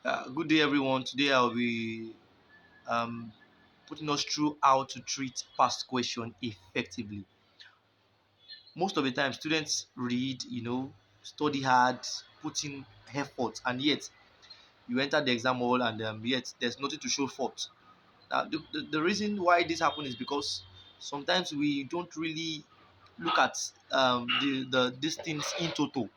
Good day, everyone. Today I'll be um, putting us through how to treat past question effectively. Most of the time, students read, study hard, put in effort, and yet you enter the exam hall and yet there's nothing to show for it. Now, the reason why this happens is because sometimes we don't really look at these things in total.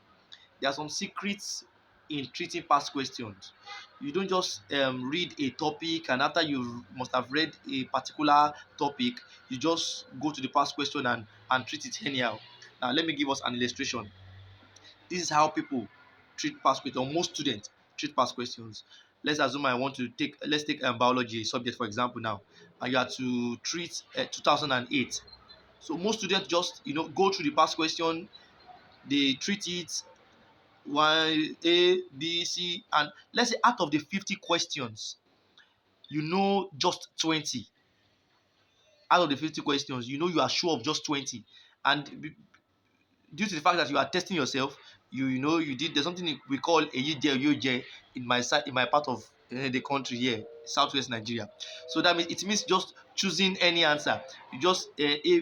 There are some secrets in treating past questions. You don't just read a topic and after you must have read a particular topic, you just go to the past question and treat it anyhow. Now, let me give us an illustration. This is how people treat past questions, or most students treat past questions. Let's assume let's take biology subject for example now, and you have to treat 2008. So most students just go through the past question, they treat it one A, B, C, and let's say out of the 50 questions, just 20. Out of the 50 questions, you are sure of just 20. And due to the fact that you are testing yourself, you did there's something we call a UJ in my side in my part of the country here, southwest Nigeria. So that means it means just choosing any answer. You just A,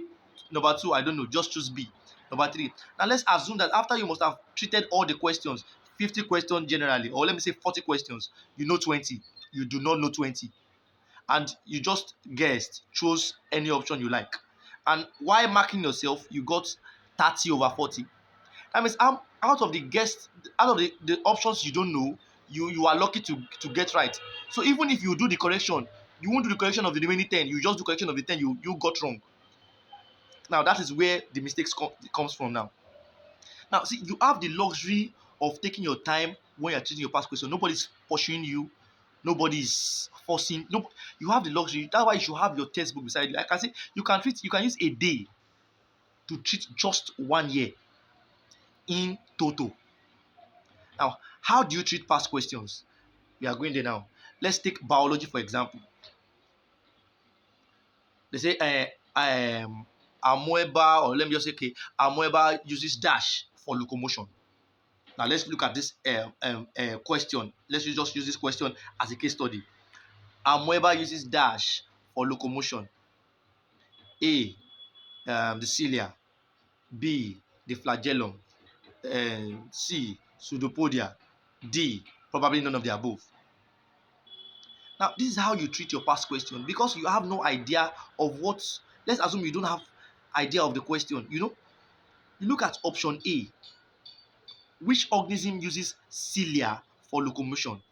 number two, I don't know, just choose B. Number three. Now let's assume that after you must have treated all the questions, 50 questions generally, or let me say 40 questions, you know 20. You do not know 20. And you just guessed, chose any option you like. And while marking yourself, you got 30 over 40. That means out of the options you don't know, you are lucky to get right. So even if you do the correction, you won't do the correction of the remaining 10, you just do correction of the 10 you got wrong. Now that is where the mistakes comes from now. Now see, you have the luxury of taking your time when you're treating your past question. Nobody's pursuing you, nobody's forcing. No, you have the luxury. That's why you should have your textbook beside you. Like I can say you can use a day to treat just 1 year in total. Now, how do you treat past questions? We are going there now. Let's take biology for example. They say amoeba, or let me just say, okay, amoeba uses dash for locomotion. Now let's look at this question. Let's just use this question as a case study. Amoeba uses dash for locomotion. A, the cilia. B, the flagellum. C, pseudopodia. D, probably none of the above. Now, this is how you treat your past question because you have no idea of what. Let's assume you don't have idea of the question. You look at option A. Which organism uses cilia for locomotion?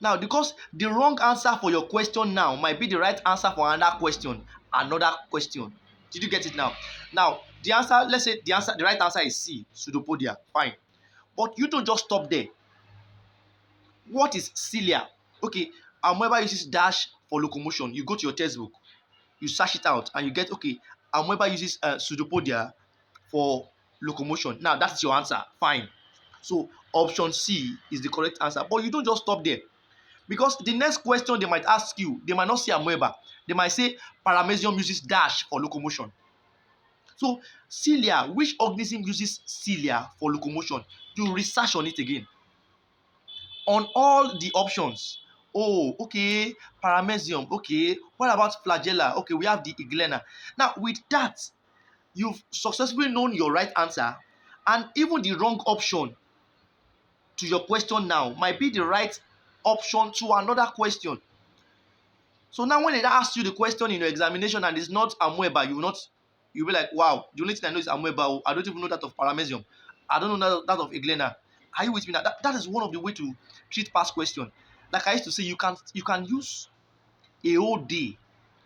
Now, because the wrong answer for your question now might be the right answer for another question. Another question. Did you get it now? Now, the answer. Let's say the right answer is C. Pseudopodia. Fine. But you don't just stop there. What is cilia? Okay, amoeba uses dash for locomotion. You go to your textbook, you search it out, and you get okay. Amoeba uses pseudopodia for locomotion. Now that is your answer. Fine. So option C is the correct answer. But you don't just stop there, because the next question they might ask you, they might not say amoeba. They might say paramecium uses dash for locomotion. So cilia, which organism uses cilia for locomotion? You research on it again. On all the options. Oh, okay, paramecium. Okay, what about flagella? Okay, we have the iglena. Now, with that, you've successfully known your right answer, and even the wrong option to your question now might be the right option to another question. So now, when they ask you the question in your examination and it's not amoeba, you'll be like, wow, the only thing I know is amoeba. I don't even know that of paramecium. I don't know that of iglena. Are you with me now? That is one of the way to treat past question. Like I used to say, you can use a whole day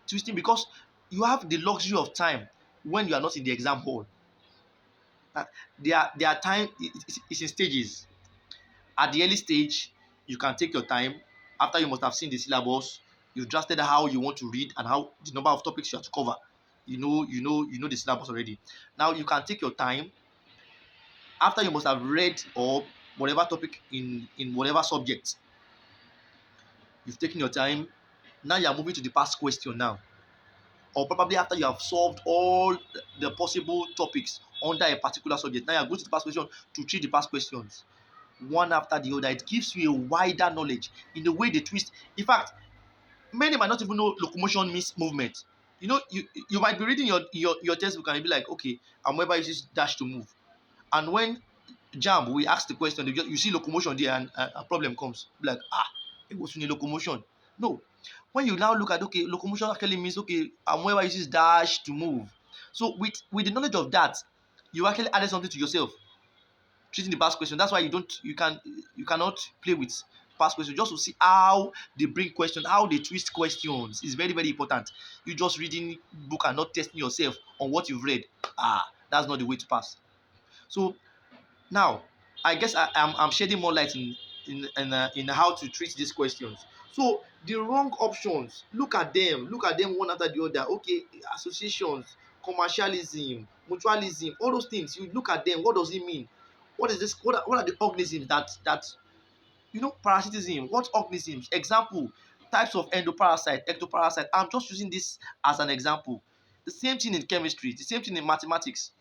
twisting because you have the luxury of time when you are not in the exam hall. Their time is in stages. At the early stage, you can take your time. After you must have seen the syllabus, you've drafted how you want to read and how the number of topics you have to cover. You know the syllabus already. Now you can take your time. After you must have read or whatever topic in whatever subject, you've taken your time. Now you are moving to the past question now, or probably after you have solved all the possible topics under a particular subject. Now you are going to the past question to treat the past questions. one after the other. It gives you a wider knowledge in the way they twist. In fact, many might not even know locomotion means movement. You might be reading your textbook and you be like, okay, and whenever uses dash to move. And when Jamb, we ask the question, you see locomotion there, and a problem comes. Be like, it was in a locomotion. No. When you now look at, okay, locomotion actually means, okay, and whenever uses dash to move. So with the knowledge of that, you actually added something to yourself treating the past question. That's why you cannot play with past questions just to see how they bring questions, how they twist questions. Is very, very important. You just reading book and not testing yourself on what you've read. That's not the way to pass. So now, I guess I'm shedding more light in how to treat these questions. So the wrong options, look at them. Look at them one after the other. Okay, associations, commercialism, mutualism, all those things. You look at them. What does it mean? What is this? What are the organisms that parasitism? What organisms? Example: types of endoparasite, ectoparasite. I'm just using this as an example. The same thing in chemistry. The same thing in mathematics.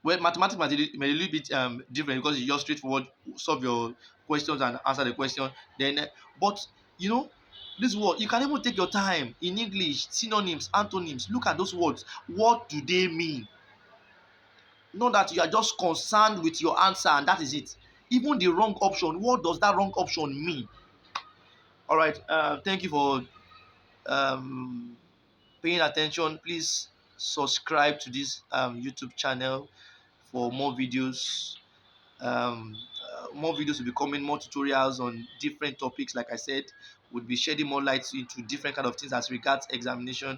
Well, mathematics might be a little bit different because you just straightforward solve your questions and answer the question. Then, but you know, this word you can even take your time in English. Synonyms, antonyms. Look at those words. What do they mean? Not that you are just concerned with your answer and that is it. Even the wrong option. What does that wrong option mean? All right. Thank you for um, paying attention. Please subscribe to this YouTube channel for more videos will be coming, more tutorials on different topics. Like I said, we'll be shedding more light into different kind of things as regards examination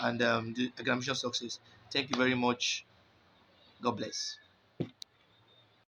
and the examination success. Thank you very much. God bless.